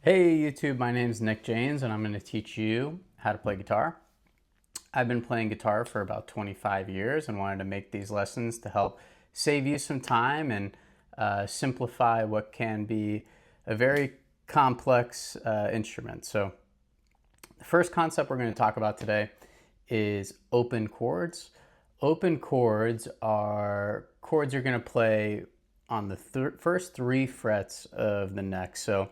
Hey YouTube, my name is Nick James and I'm going to teach you how to play guitar. I've been playing guitar for about 25 years and wanted to make these lessons to help save you some time and simplify what can be a very complex instrument. So the first concept we're going to talk about today is open chords. Open chords are chords you're going to play on the first three frets of the neck. So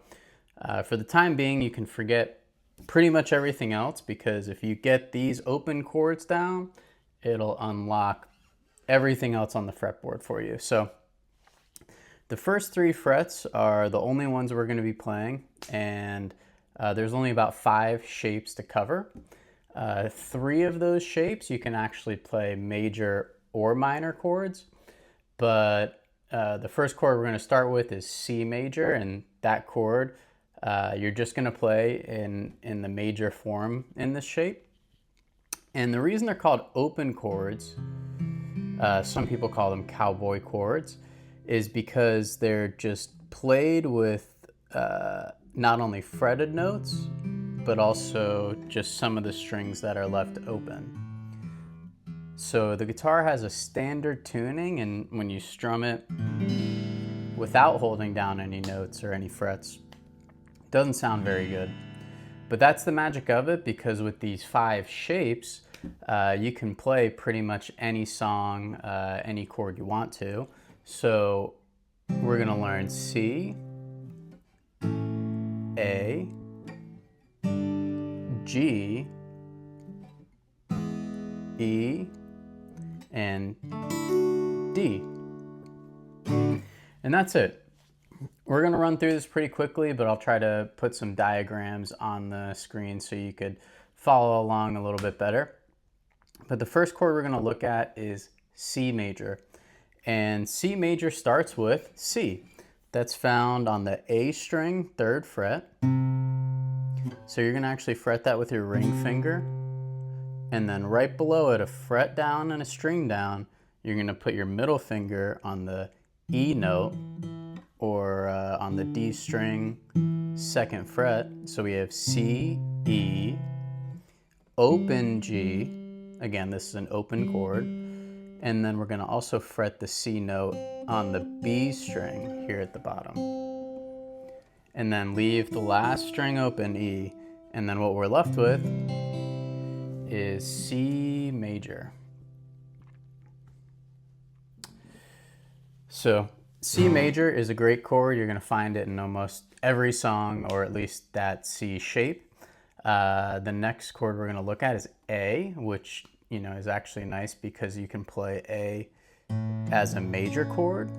for the time being, you can forget pretty much everything else, because if you get these open chords down, it'll unlock everything else on the fretboard for you. So the first three frets are the only ones we're going to be playing, and there's only about 5 shapes to cover. 3 of those shapes you can actually play major or minor chords, but the first chord we're going to start with is C major, and that chord you're just going to play in the major form in this shape. And the reason they're called open chords, some people call them cowboy chords, is because they're just played with not only fretted notes, but also just some of the strings that are left open. So the guitar has a standard tuning, and when you strum it without holding down any notes or any frets, doesn't sound very good. But that's the magic of it, because with these 5 shapes, you can play pretty much any song, any chord you want to. So we're going to learn C, A, G, E, and D. And that's it. We're going to run through this pretty quickly, but I'll try to put some diagrams on the screen so you could follow along a little bit better. But the first chord we're going to look at is C major. And C major starts with C. That's found on the A string, 3rd fret. So you're going to actually fret that with your ring finger. And then right below it, a fret down and a string down, you're going to put your middle finger on the E note, or on the D string, 2nd fret. So we have C, E, open G. Again, this is an open chord. And then we're going to also fret the C note on the B string here at the bottom. And then leave the last string open, E. And then what we're left with is C major. So C major is a great chord. You're going to find it in almost every song, or at least that C shape. The next chord we're going to look at is A, which is actually nice because you can play A as a major chord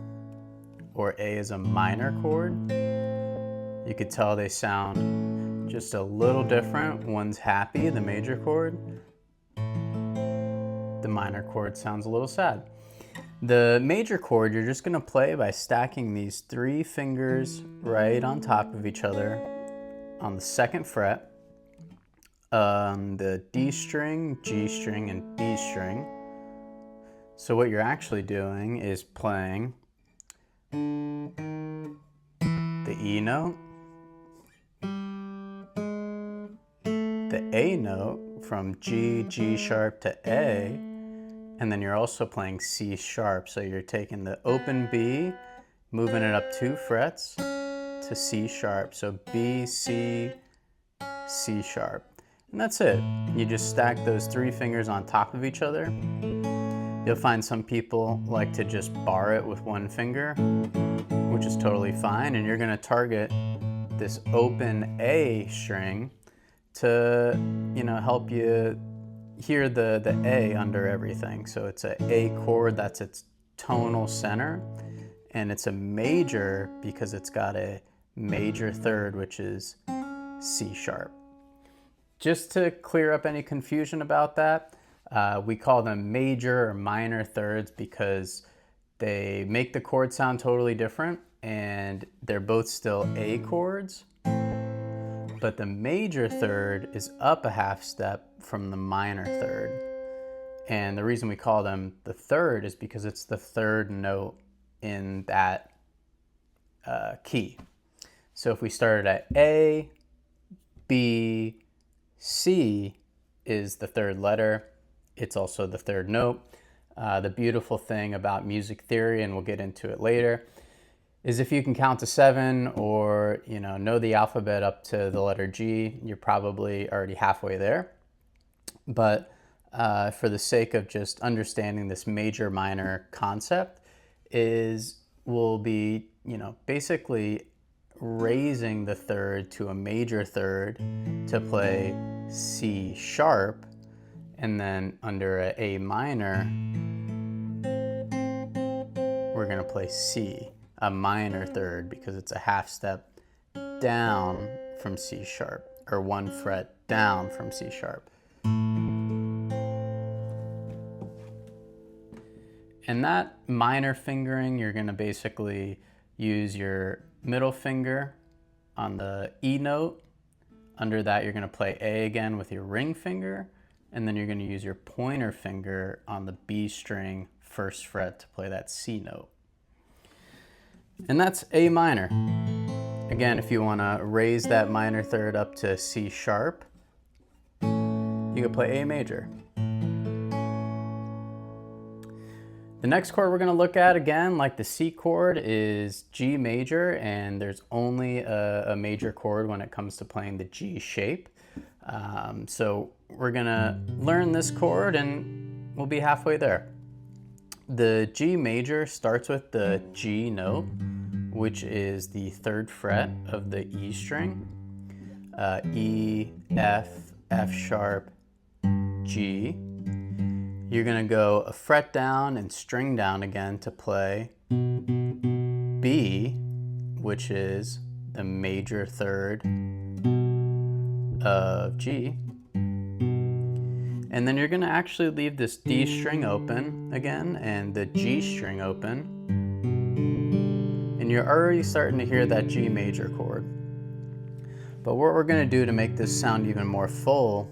or A as a minor chord. You could tell they sound just a little different. One's happy, the major chord. The minor chord sounds a little sad. The major chord you're just going to play by stacking these 3 fingers right on top of each other on the 2nd fret, the D string, G string, and B string. So what you're actually doing is playing the E note, the A note from G, G sharp to A, and then you're also playing C sharp. So you're taking the open B, moving it up 2 frets to C sharp. So B, C, C sharp. And that's it. You just stack those 3 fingers on top of each other. You'll find some people like to just bar it with 1 finger, which is totally fine. And you're going to target this open A string to, help you hear the A under everything. So it's an A chord, that's its tonal center, and it's a major because it's got a major 3rd, which is C sharp. Just to clear up any confusion about that, we call them major or minor 3rds because they make the chord sound totally different, and they're both still A chords. But the major 3rd is up a half step from the minor 3rd. And the reason we call them the 3rd is because it's the 3rd note in that key. So if we started at A, B, C is the third letter. It's also the third note. The beautiful thing about music theory, and we'll get into it later, is if you can count to 7 or know the alphabet up to the letter G, you're probably already halfway there. But for the sake of just understanding this major minor concept, we'll be basically raising the third to a major third to play C sharp, and then under a A minor we're going to play C, a minor third, because it's a half step down from C sharp, or 1 fret down from C sharp. And that minor fingering, you're going to basically use your middle finger on the E note. Under that, you're going to play A again with your ring finger, and then you're going to use your pointer finger on the B string 1st fret to play that C note. And that's A minor. Again, if you want to raise that minor third up to C sharp, you can play A major. The next chord we're going to look at, again, like the C chord, is G major, and there's only a major chord when it comes to playing the G shape. So we're going to learn this chord and we'll be halfway there. The G major starts with the G note, which is the 3rd fret of the E string. E, F, F sharp, G. You're going to go a fret down and string down again to play B, which is the major third of G. And then you're going to actually leave this D string open again and the G string open. And you're already starting to hear that G major chord. But what we're going to do to make this sound even more full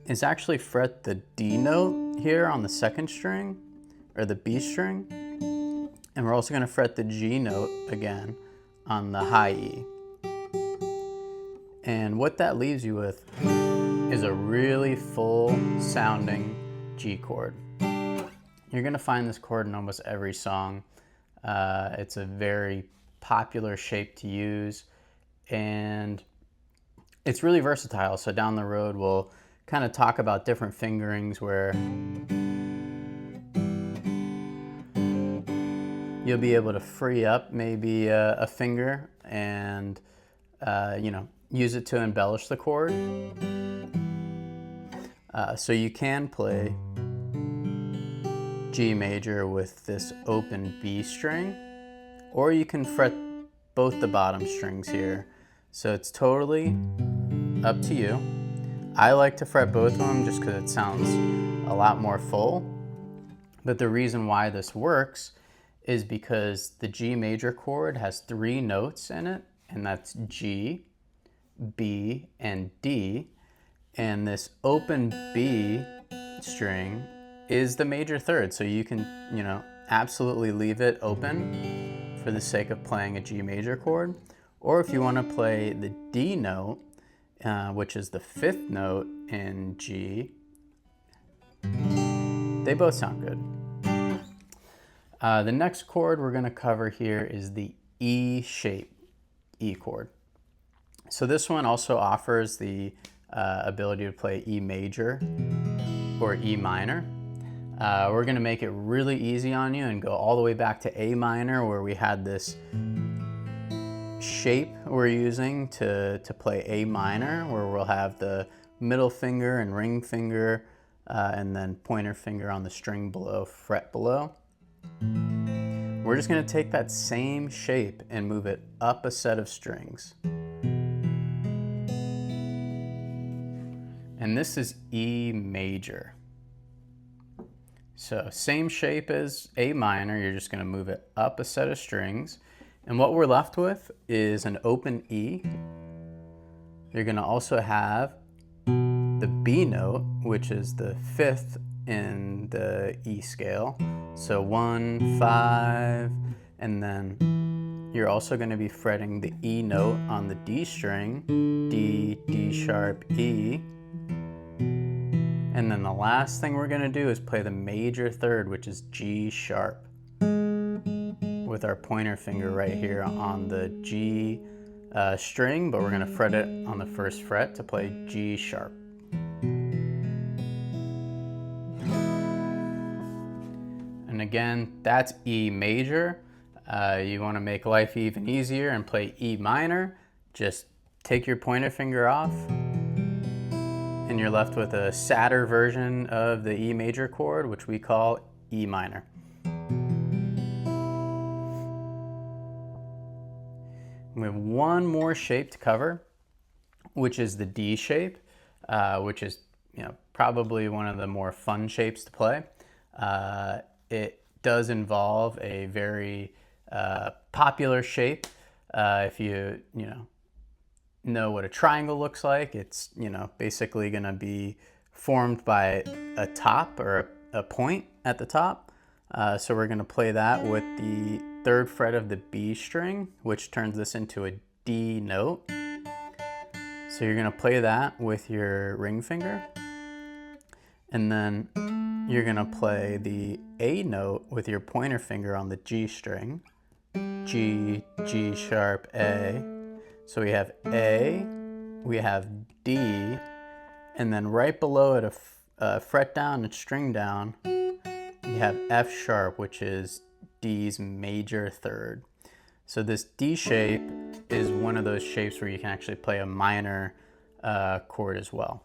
is actually fret the D note here on the 2nd string, or the B string, and we're also going to fret the G note again on the high E. And what that leaves you with is a really full sounding G chord. You're going to find this chord in almost every song. It's a very popular shape to use, and it's really versatile. So down the road we'll kind of talk about different fingerings where you'll be able to free up maybe a finger and use it to embellish the chord. So you can play G major with this open B string, or you can fret both the bottom strings here. So it's totally up to you. I like to fret both of them just because it sounds a lot more full. But the reason why this works is because the G major chord has 3 notes in it, and that's G, B, and D. And this open B string is the major third, so you can, absolutely leave it open for the sake of playing a G major chord. Or if you want to play the D note, which is the 5th note in G, they both sound good. The next chord we're going to cover here is the E shape E chord. So this one also offers the ability to play E major or E minor. We're going to make it really easy on you and go all the way back to A minor, where we had this shape we're using to play A minor, where we'll have the middle finger and ring finger and then pointer finger on the string below, fret below. We're just going to take that same shape and move it up a set of strings. And this is E major. So same shape as A minor, you're just going to move it up a set of strings. And what we're left with is an open E. You're going to also have the B note, which is the 5th in the E scale. So 1, 5, and then you're also going to be fretting the E note on the D string, D, D sharp, E. And then the last thing we're going to do is play the major third, which is G sharp, with our pointer finger right here on the G string, but we're going to fret it on the first fret to play G sharp. And again, that's E major. You want to make life even easier and play E minor. Just take your pointer finger off and you're left with a sadder version of the E major chord, which we call E minor. We have one more shape to cover, which is the D shape, which is probably one of the more fun shapes to play. It does involve a very popular shape. If you know what a triangle looks like, it's basically going to be formed by a top or a point at the top. So we're going to play that with the third fret of the B string, which turns this into a D note. So you're going to play that with your ring finger, and then you're going to play the A note with your pointer finger on the G string. G, G sharp, A. So we have A, we have D, and then right below it, a fret down and string down, you have F sharp, which is D's major third. So this D shape is one of those shapes where you can actually play a minor chord as well.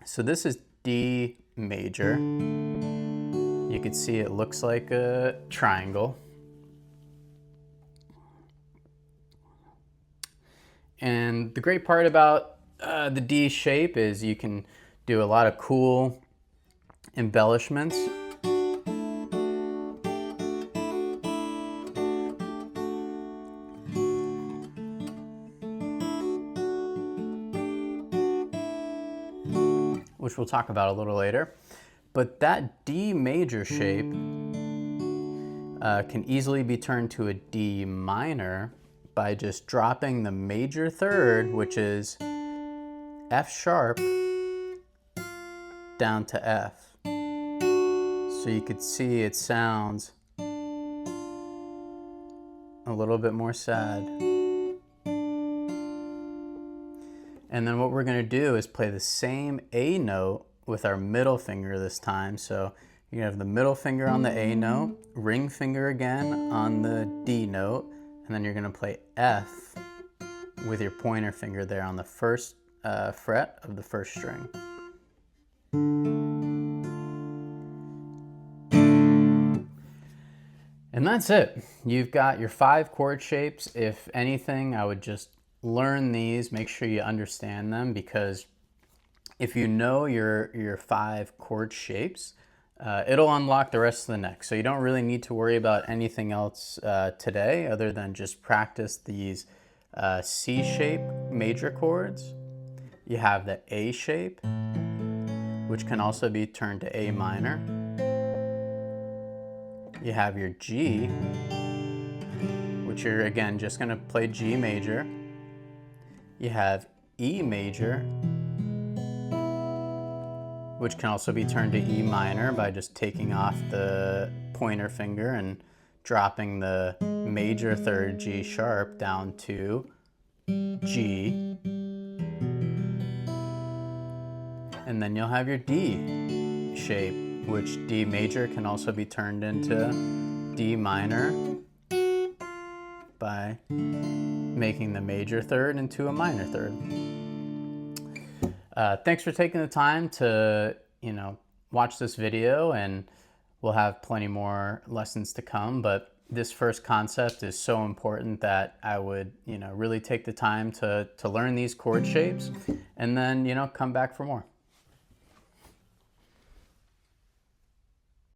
So this is D major. You can see it looks like a triangle. And the great part about the D shape is you can do a lot of cool embellishments. Which we'll talk about a little later. But that D major shape can easily be turned to a D minor by just dropping the major third, which is F sharp, down to F. So you could see it sounds a little bit more sad. And then what we're going to do is play the same A note with our middle finger this time. So you have the middle finger on the A note, ring finger again on the D note, and then you're going to play F with your pointer finger there on the first fret of the first string. And that's it. You've got your 5 chord shapes. If anything, I would just learn these, make sure you understand them, because if you know your 5 chord shapes, it'll unlock the rest of the neck. So you don't really need to worry about anything else today other than just practice these C shape major chords. You have the A shape, which can also be turned to A minor. You have your G, which you're again just going to play G major. You have E major, which can also be turned to E minor by just taking off the pointer finger and dropping the major third G sharp down to G. And then you'll have your D shape, which D major can also be turned into D minor by making the major third into a minor third. Thanks for taking the time to, watch this video, and we'll have plenty more lessons to come, but this first concept is so important that I would, really take the time to learn these chord shapes and then, come back for more.